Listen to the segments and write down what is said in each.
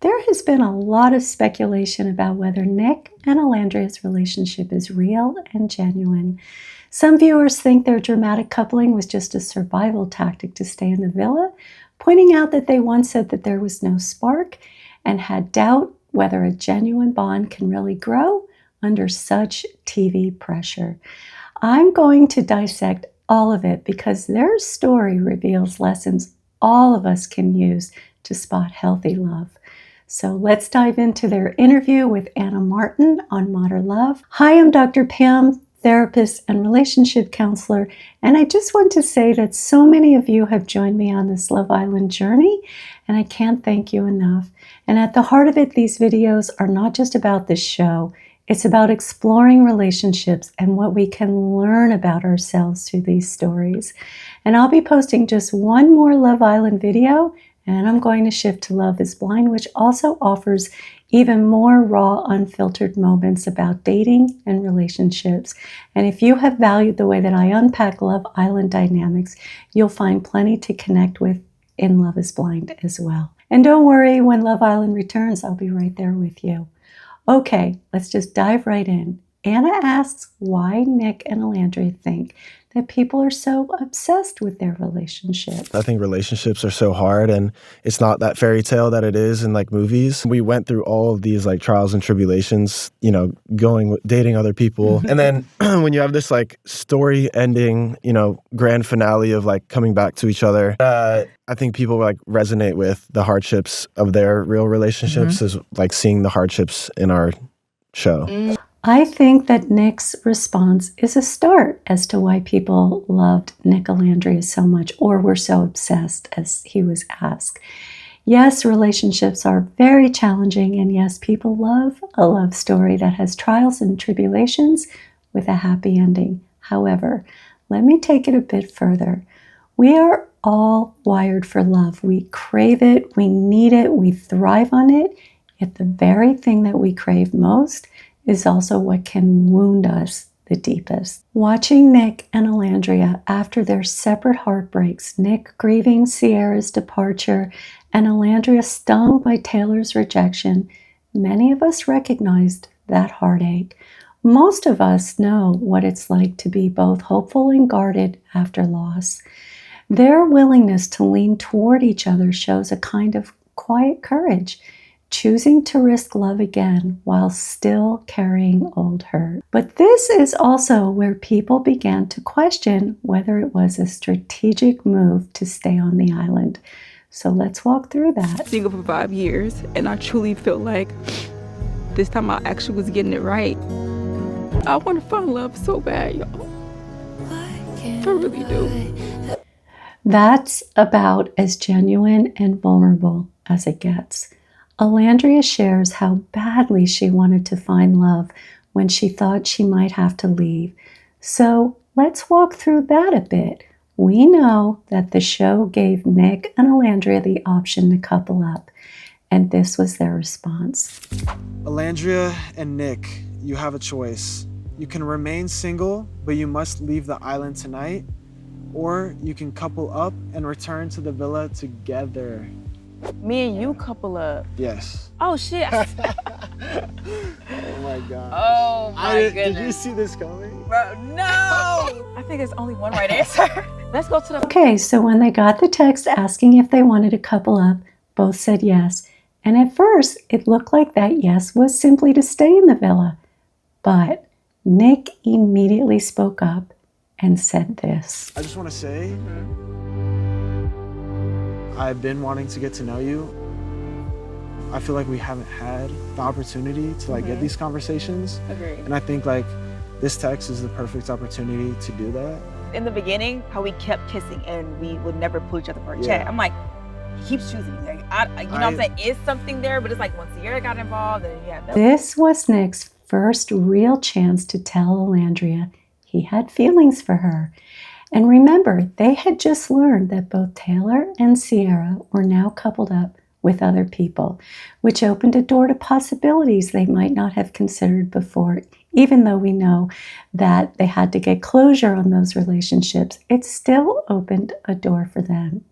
there has been a lot of speculation about whether Nic and Olandria's relationship is real and genuine. Some viewers think their dramatic coupling was just a survival tactic to stay in the villa, pointing out that they once said that there was no spark and had doubt whether a genuine bond can really grow under such TV pressure. I'm going to dissect all of it because their story reveals lessons all of us can use to spot healthy love. So let's dive into their interview with Anna Martin on Modern Love. Hi, I'm Dr. Pam, therapist and relationship counselor, and I just want to say that so many of you have joined me on this Love Island journey, and I can't thank you enough. And at the heart of it, these videos are not just about this show. It's about exploring relationships and what we can learn about ourselves through these stories. And I'll be posting just one more Love Island video, and I'm going to shift to Love is Blind, which also offers even more raw, unfiltered moments about dating and relationships. And if you have valued the way that I unpack Love Island dynamics, you'll find plenty to connect with in Love is Blind as well. And don't worry, when Love Island returns, I'll be right there with you. Okay, let's just dive right in. Anna asks why Nic and Olandria think that people are so obsessed with their relationship. I think relationships are so hard, and it's not that fairy tale that it is in like movies. We went through all of these like trials and tribulations, dating other people. And then when you have this like story ending, grand finale of like coming back to each other, I think people like resonate with the hardships of their real relationships as like seeing the hardships in our show. I think that Nic's response is a start as to why people loved Nic Olandria so much, or were so obsessed, as he was asked. Yes, relationships are very challenging, and yes, people love a love story that has trials and tribulations with a happy ending. However, let me take it a bit further. We are all wired for love. We crave it, we need it, we thrive on it, yet the very thing that we crave most is also what can wound us the deepest. Watching Nic and Olandria after their separate heartbreaks, Nic grieving Sierra's departure and Olandria stung by Taylor's rejection, many of us recognized that heartache. Most of us know what it's like to be both hopeful and guarded after loss. Their willingness to lean toward each other shows a kind of quiet courage, choosing to risk love again while still carrying old hurt. But this is also where people began to question whether it was a strategic move to stay on the island. So let's walk through that. Single for 5 years, and I truly felt like this time I actually was getting it right. I want to find love so bad, y'all. I really do. That's about as genuine and vulnerable as it gets. Olandria shares how badly she wanted to find love when she thought she might have to leave. So let's walk through that a bit. We know that the show gave Nic and Olandria the option to couple up, and this was their response. Olandria and Nic, you have a choice. You can remain single, but you must leave the island tonight, or you can couple up and return to the villa together. Me and you couple up. Yes. Oh shit. Oh my god. Oh my goodness. Did you see this coming? Bro, no! I think there's only one right answer. Let's go to the... Okay, so when they got the text asking if they wanted to couple up, both said yes. And at first, it looked like that yes was simply to stay in the villa. But Nic immediately spoke up and said this. I just want to say, I've been wanting to get to know you. I feel like we haven't had the opportunity to get these conversations. Agreed. And I think this text is the perfect opportunity to do that. In the beginning, how we kept kissing and we would never pull each other for a chat. I'm like, he keeps choosing me. Like, you know what I'm saying? Is something there, but it's like once Sierra got involved, and This was Nic's first real chance to tell Olandria he had feelings for her. And remember, they had just learned that both Taylor and Sierra were now coupled up with other people, which opened a door to possibilities they might not have considered before. Even though we know that they had to get closure on those relationships, it still opened a door for them.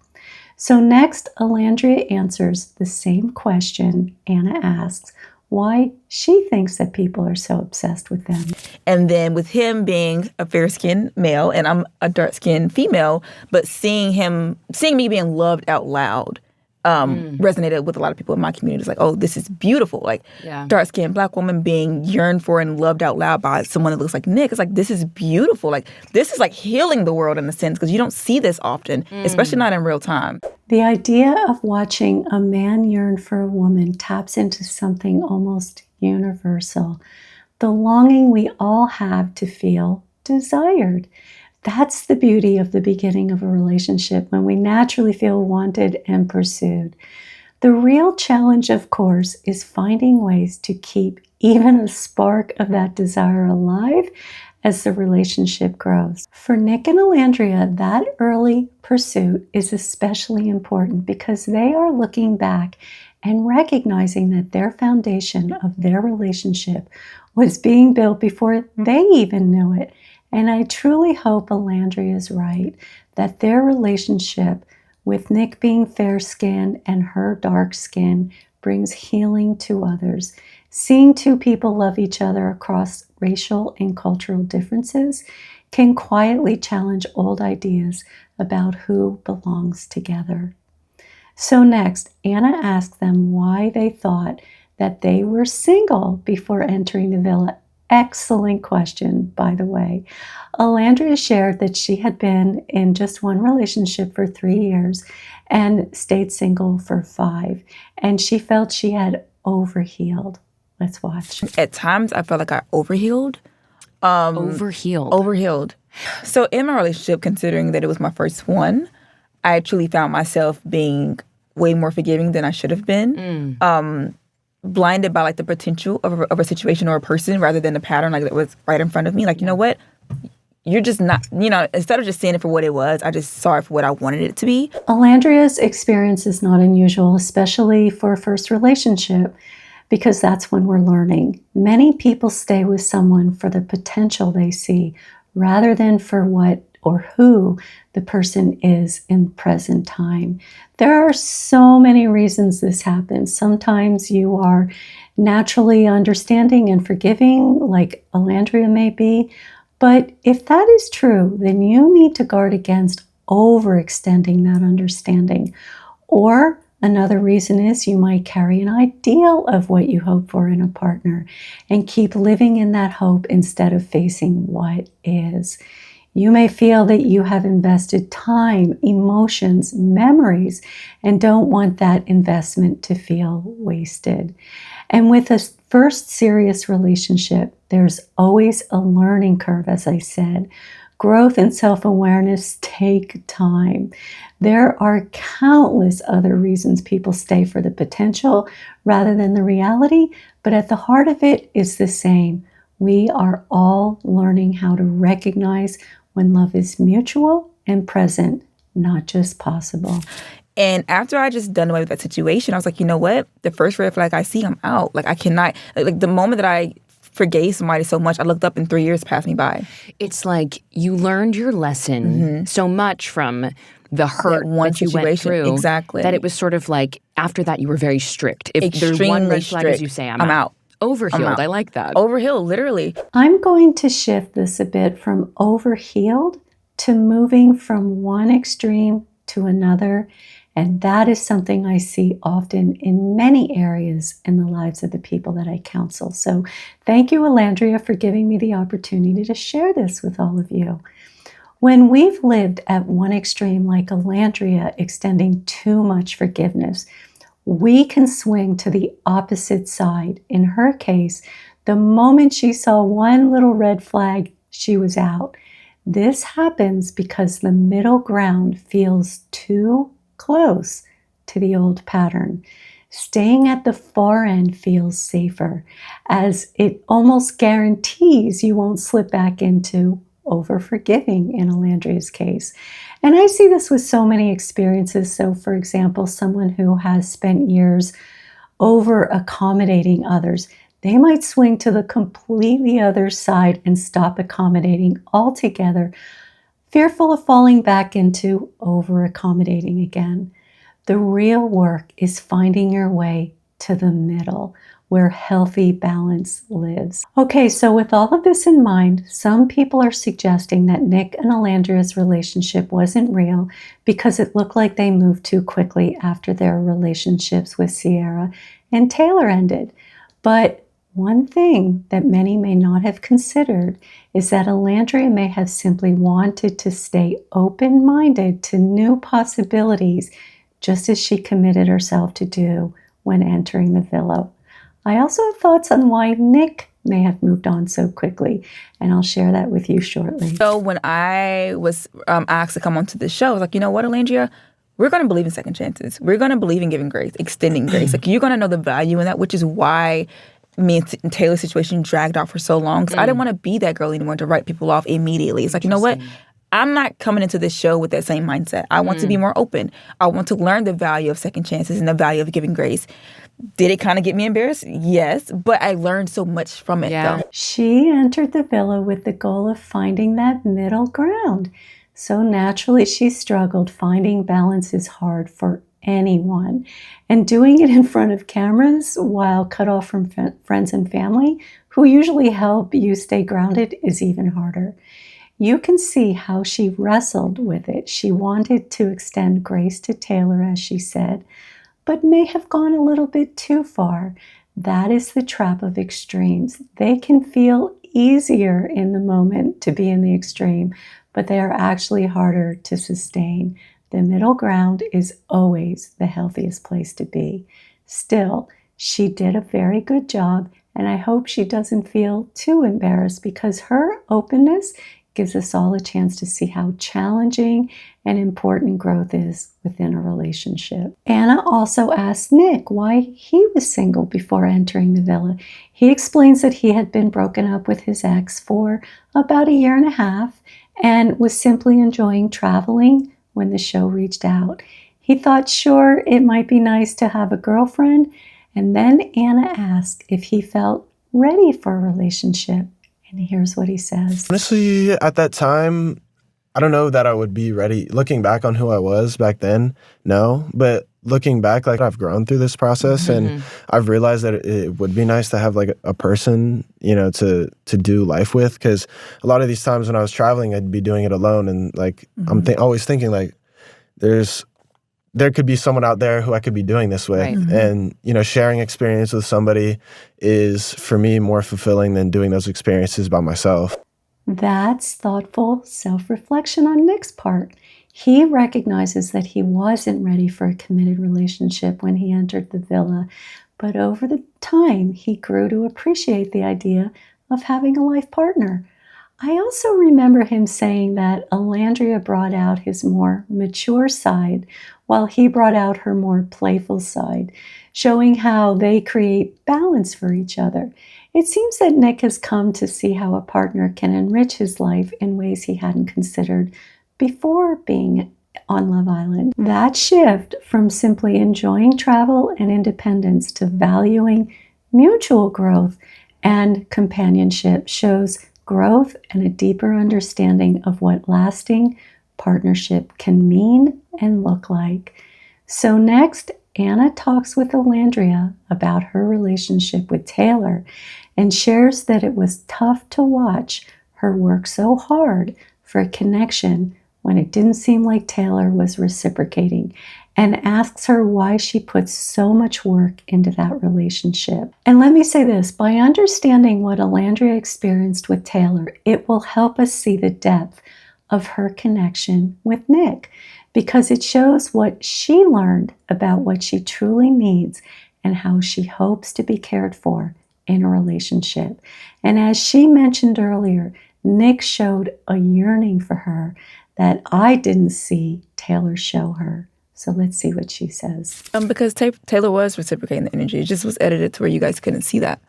So next, Olandria answers the same question Anna asks, why she thinks that people are so obsessed with them. And then with him being a fair-skinned male and I'm a dark-skinned female, but seeing me being loved out loud resonated with a lot of people in my community. It's like, oh, this is beautiful. Like, dark-skinned Black woman being yearned for and loved out loud by someone that looks like Nic. It's like, this is beautiful. Like, this is like healing the world in a sense, because you don't see this often, especially not in real time. The idea of watching a man yearn for a woman taps into something almost universal. The longing we all have to feel desired. That's the beauty of the beginning of a relationship, when we naturally feel wanted and pursued. The real challenge, of course, is finding ways to keep even a spark of that desire alive as the relationship grows. For Nic and Olandria, that early pursuit is especially important because they are looking back and recognizing that their foundation of their relationship was being built before they even knew it. And I truly hope Olandria is right, that their relationship with Nic being fair-skinned and her dark skin brings healing to others. Seeing two people love each other across racial and cultural differences can quietly challenge old ideas about who belongs together. So next, Anna asked them why they thought that they were single before entering the villa. Excellent question, by the way. Olandria shared that she had been in just one relationship for 3 years and stayed single for 5. And she felt she had overhealed. Let's watch. At times, I felt like I overhealed. Overhealed. So in my relationship, considering that it was my first one, I truly found myself being way more forgiving than I should have been. Blinded by like the potential of a situation or a person rather than the pattern like that was right in front of me. Like, you know what? You're just not, instead of just seeing it for what it was, I just saw it for what I wanted it to be. Olandria's experience is not unusual, especially for a first relationship, because that's when we're learning. Many people stay with someone for the potential they see rather than for what or who the person is in present time. There are so many reasons this happens. Sometimes you are naturally understanding and forgiving, like Olandria may be. But if that is true, then you need to guard against overextending that understanding. Or another reason is you might carry an ideal of what you hope for in a partner and keep living in that hope instead of facing what is. You may feel that you have invested time, emotions, memories, and don't want that investment to feel wasted. And with a first serious relationship, there's always a learning curve, as I said. Growth and self-awareness take time. There are countless other reasons people stay for the potential rather than the reality, but at the heart of it is the same. We are all learning how to recognize when love is mutual and present, not just possible. And after I just done away with that situation, I was like, you know what? The first red flag I see, I'm out. Like, I cannot, like the moment that I forgave somebody so much, I looked up and 3 years passed me by. It's like you learned your lesson so much from the hurt that you went through. Exactly. That it was sort of like, after that, you were very strict. If there's one red flag, as you say, I'm out. Overhealed. I like that. Overhealed, literally. I'm going to shift this a bit from overhealed to moving from one extreme to another. And that is something I see often in many areas in the lives of the people that I counsel. So thank you, Olandria, for giving me the opportunity to share this with all of you. When we've lived at one extreme, like Olandria, extending too much forgiveness, we can swing to the opposite side. In her case, the moment she saw one little red flag, she was out. This happens because the middle ground feels too close to the old pattern. Staying at the far end feels safer, as it almost guarantees you won't slip back into over-forgiving in Olandria's case. And I see this with so many experiences. So, for example, someone who has spent years over-accommodating others, they might swing to the completely other side and stop accommodating altogether, fearful of falling back into over-accommodating again. The real work is finding your way to the middle, where healthy balance lives. Okay, so with all of this in mind, some people are suggesting that Nic and Olandria's relationship wasn't real because it looked like they moved too quickly after their relationships with Sierra and Taylor ended. But one thing that many may not have considered is that Olandria may have simply wanted to stay open-minded to new possibilities, just as she committed herself to do when entering the villa. I also have thoughts on why Nic may have moved on so quickly, and I'll share that with you shortly. So when I was asked to come onto this show, I was like, you know what, Olandria? We're going to believe in second chances. We're going to believe in giving grace, extending grace. Like, you're going to know the value in that, which is why me and Taylor's situation dragged out for so long. Because I didn't want to be that girl anymore to write people off immediately. It's like, you know what? I'm not coming into this show with that same mindset. I want to be more open. I want to learn the value of second chances and the value of giving grace. Did it kind of get me embarrassed? Yes, but I learned so much from it, though. She entered the villa with the goal of finding that middle ground. So naturally, she struggled. Finding balance is hard for anyone. And doing it in front of cameras while cut off from friends and family, who usually help you stay grounded, is even harder. You can see how she wrestled with it. She wanted to extend grace to Taylor, as she said, but may have gone a little bit too far. That is the trap of extremes. They can feel easier in the moment to be in the extreme, but they are actually harder to sustain. The middle ground is always the healthiest place to be. Still, she did a very good job, and I hope she doesn't feel too embarrassed, because her openness gives us all a chance to see how challenging and important growth is within a relationship. Anna also asked Nic why he was single before entering the villa. He explains that he had been broken up with his ex for about 1.5 years and was simply enjoying traveling when the show reached out. He thought, sure, it might be nice to have a girlfriend. And then Anna asked if he felt ready for a relationship. And here's what he says. Honestly, at that time, I don't know that I would be ready. Looking back on who I was back then, no. But looking back, like, I've grown through this process, and I've realized that it would be nice to have like a person, you know, to do life with. Because a lot of these times when I was traveling, I'd be doing it alone, and like I'm always thinking like there could be someone out there who I could be doing this with. Right. And, you know, sharing experience with somebody is, for me, more fulfilling than doing those experiences by myself. That's thoughtful self-reflection on Nic's part. He recognizes that he wasn't ready for a committed relationship when he entered the villa, but over the time, he grew to appreciate the idea of having a life partner. I also remember him saying that Olandria brought out his more mature side, while he brought out her more playful side, showing how they create balance for each other. It seems that Nic has come to see how a partner can enrich his life in ways he hadn't considered before being on Love Island. That shift from simply enjoying travel and independence to valuing mutual growth and companionship shows growth and a deeper understanding of what lasting partnership can mean and look like. So next, Anna talks with Olandria about her relationship with Taylor and shares that it was tough to watch her work so hard for a connection when it didn't seem like Taylor was reciprocating, and asks her why she puts so much work into that relationship. And let me say this, by understanding what Olandria experienced with Taylor, it will help us see the depth of her connection with Nic, because it shows what she learned about what she truly needs and how she hopes to be cared for in a relationship. And as she mentioned earlier, Nic showed a yearning for her that I didn't see Taylor show her. So let's see what she says. Because Taylor was reciprocating the energy. It just was edited to where you guys couldn't see that.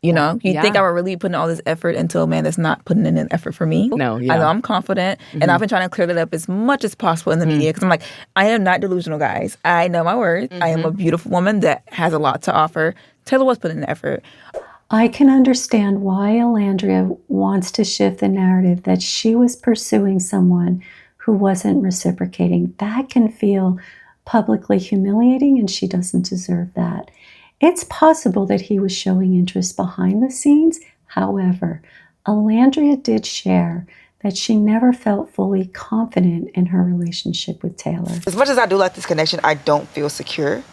You know, you think I were really putting all this effort into a man that's not putting in an effort for me. No, I know I'm confident, and I've been trying to clear that up as much as possible in the media, because I'm like, I am not delusional, guys. I know my worth. I am a beautiful woman that has a lot to offer. Taylor was putting in the effort. I can understand why Olandria wants to shift the narrative that she was pursuing someone who wasn't reciprocating. That can feel publicly humiliating, and she doesn't deserve that. It's possible that he was showing interest behind the scenes. However, Olandria did share that she never felt fully confident in her relationship with Taylor. As much as I do like this connection, I don't feel secure.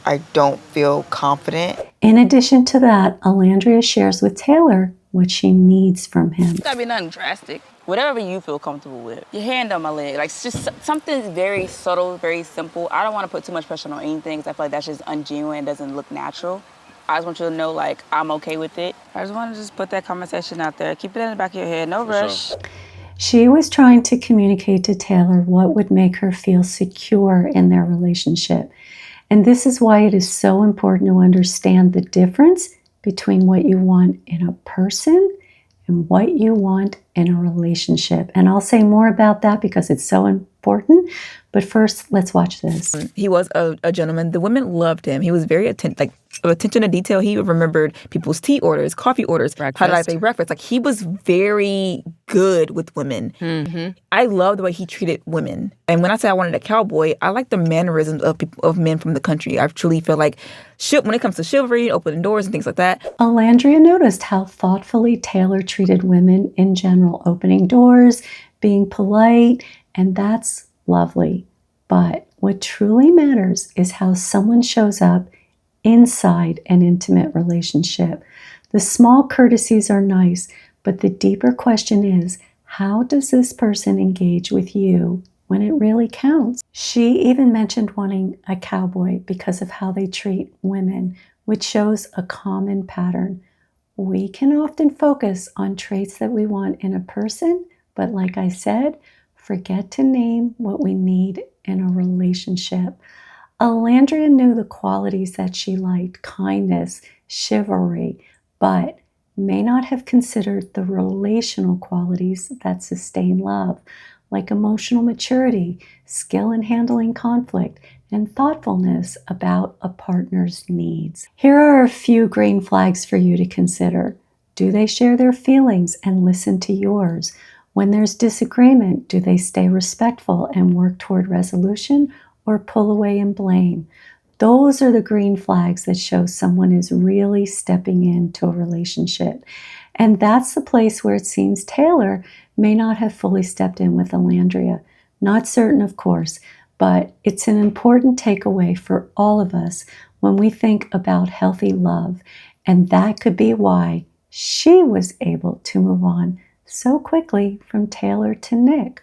I don't feel confident. In addition to that, Olandria shares with Taylor what she needs from him. It's gotta be nothing drastic. Whatever you feel comfortable with. Your hand on my leg. Like, it's just something very subtle, very simple. I don't want to put too much pressure on anything because I feel like that's just ungenuine. It doesn't look natural. I just want you to know, like, I'm okay with it. I just want to just put that conversation out there. Keep it in the back of your head. No rush. She was trying to communicate to Taylor what would make her feel secure in their relationship. And this is why it is so important to understand the difference between what you want in a person and what you want in a relationship. And I'll say more about that because it's so important. But first, let's watch this. He was a gentleman. The women loved him. He was very attention to detail. He remembered people's tea orders, coffee orders, breakfast. How did I say breakfast? Like, he was very good with women. Mm-hmm. I love the way he treated women. And when I say I wanted a cowboy, I like the mannerisms of men from the country. I truly feel like when it comes to chivalry, opening doors and things like that. Olandria noticed how thoughtfully Taylor treated women in general, opening doors, being polite, and that's lovely. But what truly matters is how someone shows up inside an intimate relationship. The small courtesies are nice, but the deeper question is, how does this person engage with you when it really counts? She even mentioned wanting a cowboy because of how they treat women, which shows a common pattern. We can often focus on traits that we want in a person, but like I said, forget to name what we need in a relationship. Olandria knew the qualities that she liked, kindness, chivalry, but may not have considered the relational qualities that sustain love, like emotional maturity, skill in handling conflict, and thoughtfulness about a partner's needs. Here are a few green flags for you to consider. Do they share their feelings and listen to yours? When there's disagreement, do they stay respectful and work toward resolution or pull away and blame? Those are the green flags that show someone is really stepping into a relationship. And that's the place where it seems Taylor may not have fully stepped in with Olandria. Not certain, of course, but it's an important takeaway for all of us when we think about healthy love. And that could be why she was able to move on so quickly from Taylor to Nic.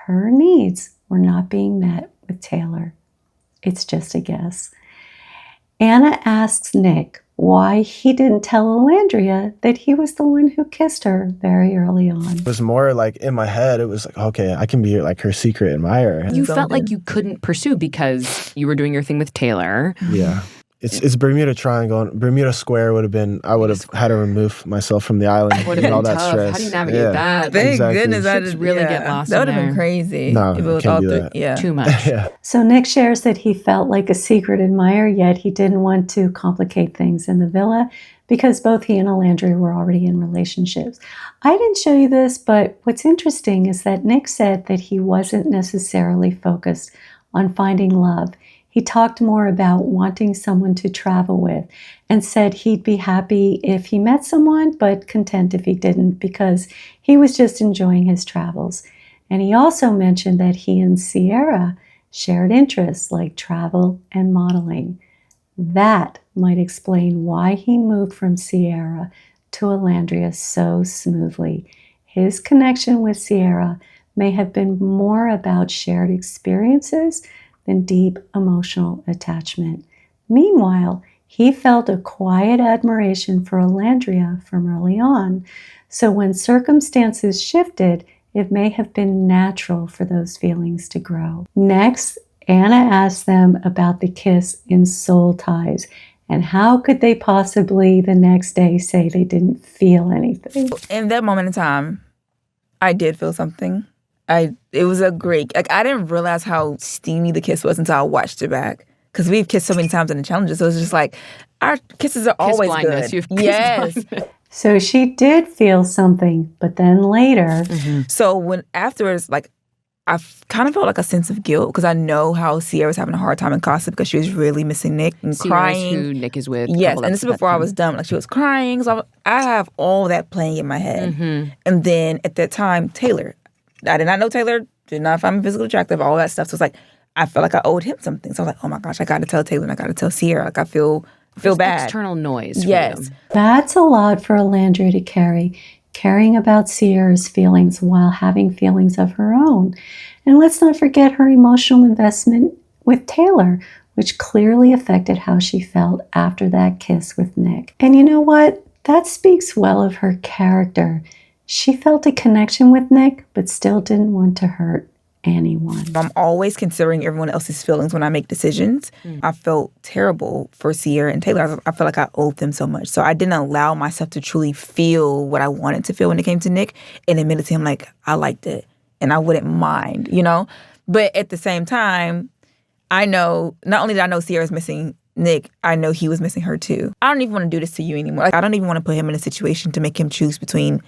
Her needs were not being met with Taylor. It's just a guess. Anna asks Nic why he didn't tell Olandria that he was the one who kissed her very early on. It was more like in my head, it was like, okay, I can be like her secret admirer. You felt like you couldn't pursue because you were doing your thing with Taylor. Yeah. It's Bermuda Triangle. Bermuda Square would have been, I would have had to remove myself from the island Would have and all been that tough. stress. How do you navigate that? Thank Exactly. goodness I Ships did really get lost That would in have been there. crazy. No, if it was can't all do through, that. yeah. Too much. Yeah. So Nic shares that he felt like a secret admirer, yet he didn't want to complicate things in the villa because both he and Olandria were already in relationships. I didn't show you this, but what's interesting is that Nic said that he wasn't necessarily focused on finding love. He talked more about wanting someone to travel with and said he'd be happy if he met someone, but content if he didn't because he was just enjoying his travels. And he also mentioned that he and Sierra shared interests like travel and modeling. That might explain why he moved from Sierra to Olandria so smoothly. His connection with Sierra may have been more about shared experiences than deep emotional attachment. Meanwhile, he felt a quiet admiration for Olandria from early on. So when circumstances shifted, it may have been natural for those feelings to grow. Next, Anna asked them about the kiss in Soul Ties. And how could they possibly the next day say they didn't feel anything? In that moment in time, I did feel something. It was a great, I didn't realize how steamy the kiss was until I watched it back. Because we've kissed so many times in the challenges. So it was just like, our kisses are always blindness. good. You've kiss Yes. blindness. So she did feel something, but then later, So when afterwards, like, I kind of felt like a sense of guilt because I know how Sierra was having a hard time in Casa because she was really missing Nic and Sierra's crying. who Nic is with. Yes, and this is before I was done. Like, she was crying. So I have all that playing in my head. Mm-hmm. And then at that time, Taylor. I did not know Taylor, did not find me physically attractive, all that stuff. So it's like, I felt like I owed him something. So I was like, oh my gosh, I got to tell Taylor and I got to tell Sierra. Like, I feel bad. External noise. Yes. That's a lot for Olandria to carry. Caring about Sierra's feelings while having feelings of her own. And let's not forget her emotional investment with Taylor, which clearly affected how she felt after that kiss with Nic. And you know what? That speaks well of her character. She felt a connection with Nic, but still didn't want to hurt anyone. I'm always considering everyone else's feelings when I make decisions. I felt terrible for Sierra and Taylor. I felt like I owed them so much. So I didn't allow myself to truly feel what I wanted to feel when it came to Nic and admitted to him, like, I liked it and I wouldn't mind, you know? But at the same time, I know, not only did I know Sierra's missing Nic, I know he was missing her too. I don't even want to do this to you anymore. Like, I don't even want to put him in a situation to make him choose between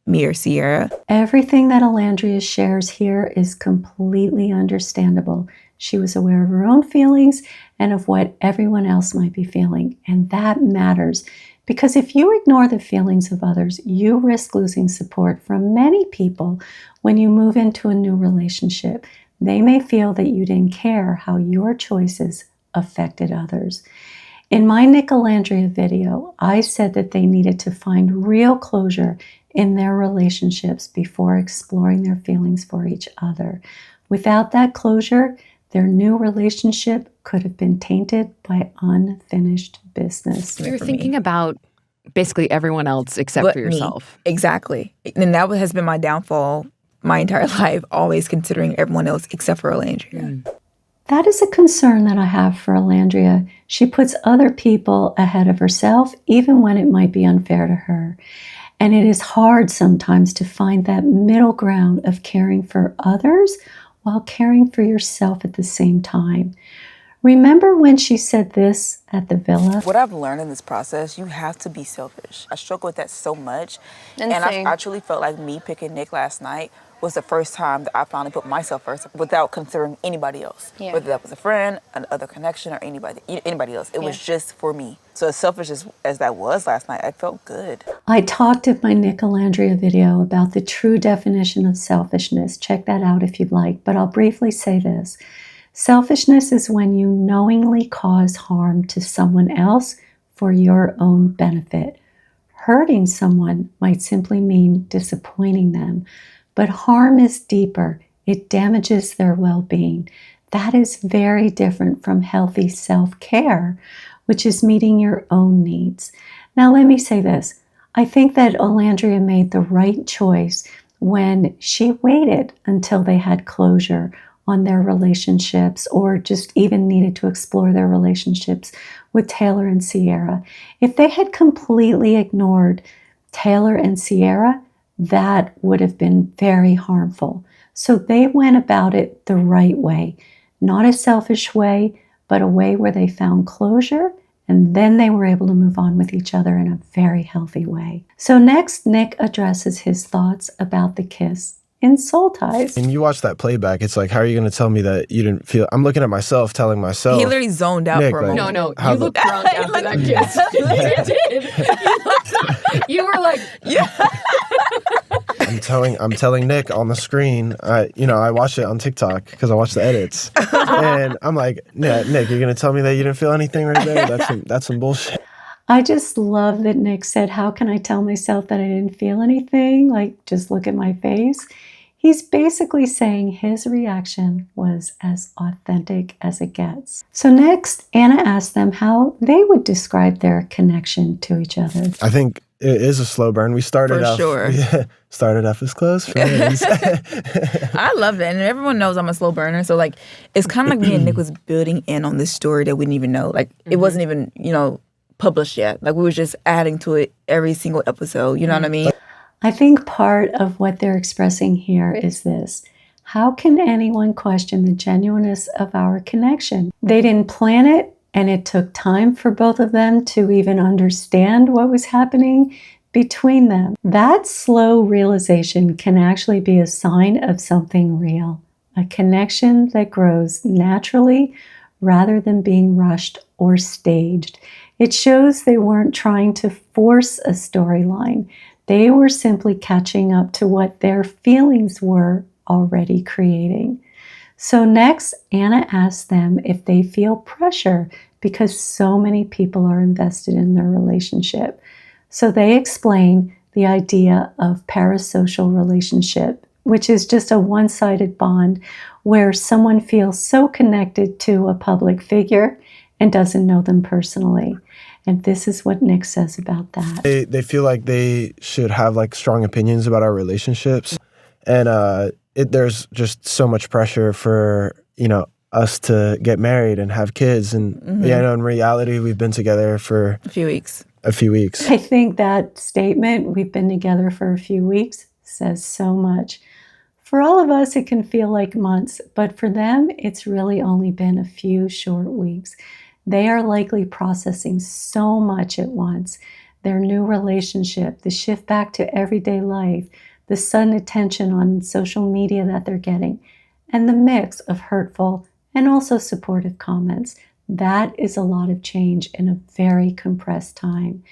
me or Sierra. Everything that Olandria shares here is completely understandable. She was aware of her own feelings and of what everyone else might be feeling. And that matters because if you ignore the feelings of others, you risk losing support from many people when you move into a new relationship. They may feel that you didn't care how your choices affected others. In my Nic Olandria video, I said that they needed to find real closure in their relationships before exploring their feelings for each other. Without that closure, their new relationship could have been tainted by unfinished business. You're thinking about basically everyone else except for yourself. Me. Exactly. And that has been my downfall my entire life, always considering everyone else except for Olandria. That is a concern that I have for Olandria. She puts other people ahead of herself, even when it might be unfair to her. And it is hard sometimes to find that middle ground of caring for others while caring for yourself at the same time. Remember when she said this at the villa? What I've learned in this process, you have to be selfish. I struggle with that so much. And I truly felt like me picking Nic last night was the first time that I finally put myself first without considering anybody else. Yeah. Whether that was a friend, another connection, or anybody else. It was just for me. So as selfish as that was last night, I felt good. I talked in my Nic Olandria video about the true definition of selfishness. Check that out if you'd like, but I'll briefly say this. Selfishness is when you knowingly cause harm to someone else for your own benefit. Hurting someone might simply mean disappointing them, but harm is deeper. It damages their well-being. That is very different from healthy self-care, which is meeting your own needs. Now, let me say this. I think that Olandria made the right choice when she waited until they had closure on their relationships or just even needed to explore their relationships with Taylor and Sierra. If they had completely ignored Taylor and Sierra, that would have been very harmful. So they went about it the right way, not a selfish way, but a way where they found closure, and then they were able to move on with each other in a very healthy way. So next, Nic addresses his thoughts about the kiss in Soul Ties. And you watch that playback, it's like, how are you going to tell me that you didn't feel... I'm looking at myself, telling myself... He literally zoned out Nic, for a moment. No, you looked drunk after that kiss. You were like... Yeah. I'm telling Nic on the screen. I watched it on TikTok because I watched the edits, and I'm like, Nic, you're gonna tell me that you didn't feel anything right there? That's some bullshit. I just love that Nic said, how can I tell myself that I didn't feel anything? Like, just look at my face. He's basically saying his reaction was as authentic as it gets. So next, Anna asked them how they would describe their connection to each other. I think it is a slow burn. We started off as close friends. I love that. And everyone knows I'm a slow burner. So, like, it's kind of like me and Nic was building in on this story that we didn't even know. Like, it wasn't even, published yet. Like, we were just adding to it every single episode. You know what I mean? I think part of what they're expressing here is this. How can anyone question the genuineness of our connection? They didn't plan it, and it took time for both of them to even understand what was happening between them. That slow realization can actually be a sign of something real, a connection that grows naturally rather than being rushed or staged. It shows they weren't trying to force a storyline. They were simply catching up to what their feelings were already creating. So next, Anna asks them if they feel pressure because so many people are invested in their relationship. So they explain the idea of parasocial relationship, which is just a one-sided bond where someone feels so connected to a public figure and doesn't know them personally. And this is what Nic says about that. They feel like they should have like strong opinions about our relationships. And there's just so much pressure for, us to get married and have kids. And in reality, we've been together for a few weeks. I think that statement, we've been together for a few weeks, says so much. For all of us, it can feel like months, but for them, it's really only been a few short weeks. They are likely processing so much at once. Their new relationship, the shift back to everyday life, the sudden attention on social media that they're getting, and the mix of hurtful and also supportive comments. That is a lot of change in a very compressed time.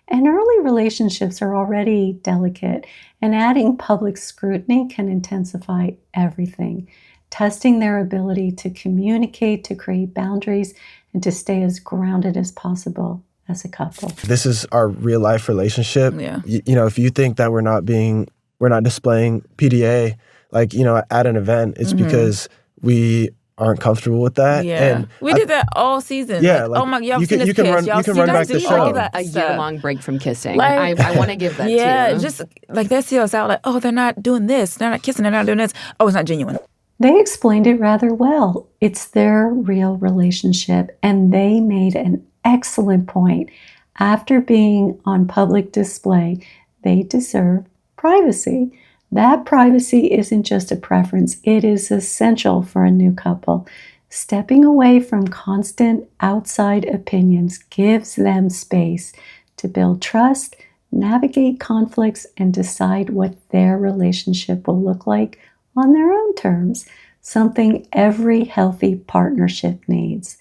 And early relationships are already delicate, and adding public scrutiny can intensify everything. Testing their ability to communicate, to create boundaries, and to stay as grounded as possible as a couple. This is our real life relationship. Yeah. If you think that we're not displaying PDA, at an event, it's because we aren't comfortable with that. Yeah. And we did that all season. Yeah. oh my, y'all you seen this can kiss. run, Y'all you can see run that back the too? show. A year-long break from kissing. Like, I want to give that too. Yeah, just like they see us out like, oh, they're not doing this. They're not kissing. They're not doing this. Oh, it's not genuine. They explained it rather well. It's their real relationship, and they made an excellent point. After being on public display, they deserve privacy. That privacy isn't just a preference, it is essential for a new couple. Stepping away from constant outside opinions gives them space to build trust, navigate conflicts, and decide what their relationship will look like on their own terms, something every healthy partnership needs.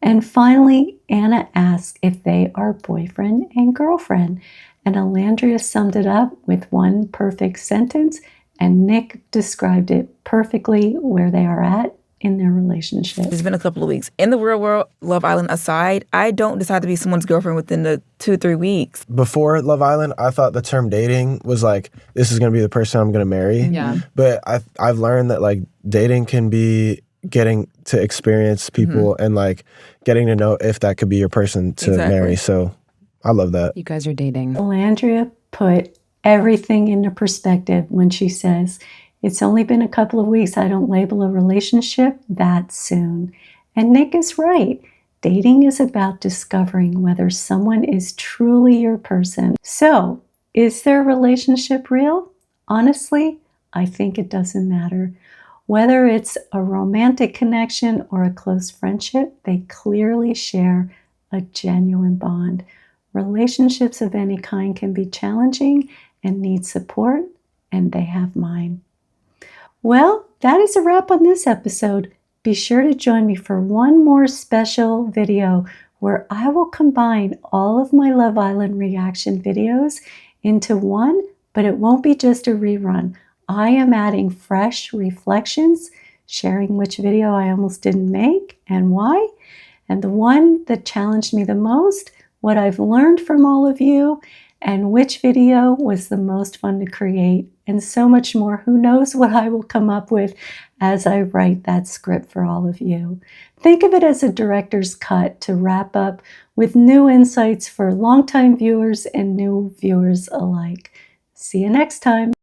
And finally, Anna asks if they are boyfriend and girlfriend, and Olandria summed it up with one perfect sentence, and Nic described it perfectly where they are at in their relationship. It's been a couple of weeks. In the real world, Love Island aside, I don't decide to be someone's girlfriend within the 2-3 weeks. Before Love Island, I thought the term dating was like, this is going to be the person I'm going to marry. Yeah. But I've learned that dating can be getting to experience people and getting to know if that could be your person to marry. So I love that. You guys are dating. Olandria put everything into perspective when she says, it's only been a couple of weeks. I don't label a relationship that soon. And Nic is right. Dating is about discovering whether someone is truly your person. So, is their relationship real? Honestly, I think it doesn't matter. Whether it's a romantic connection or a close friendship, they clearly share a genuine bond. Relationships of any kind can be challenging and need support, and they have mine. Well, that is a wrap on this episode. Be sure to join me for one more special video where I will combine all of my Love Island reaction videos into one, but it won't be just a rerun. I am adding fresh reflections, sharing which video I almost didn't make and why, and the one that challenged me the most, what I've learned from all of you, and which video was the most fun to create, and so much more. Who knows what I will come up with as I write that script for all of you. Think of it as a director's cut to wrap up with new insights for longtime viewers and new viewers alike. See you next time.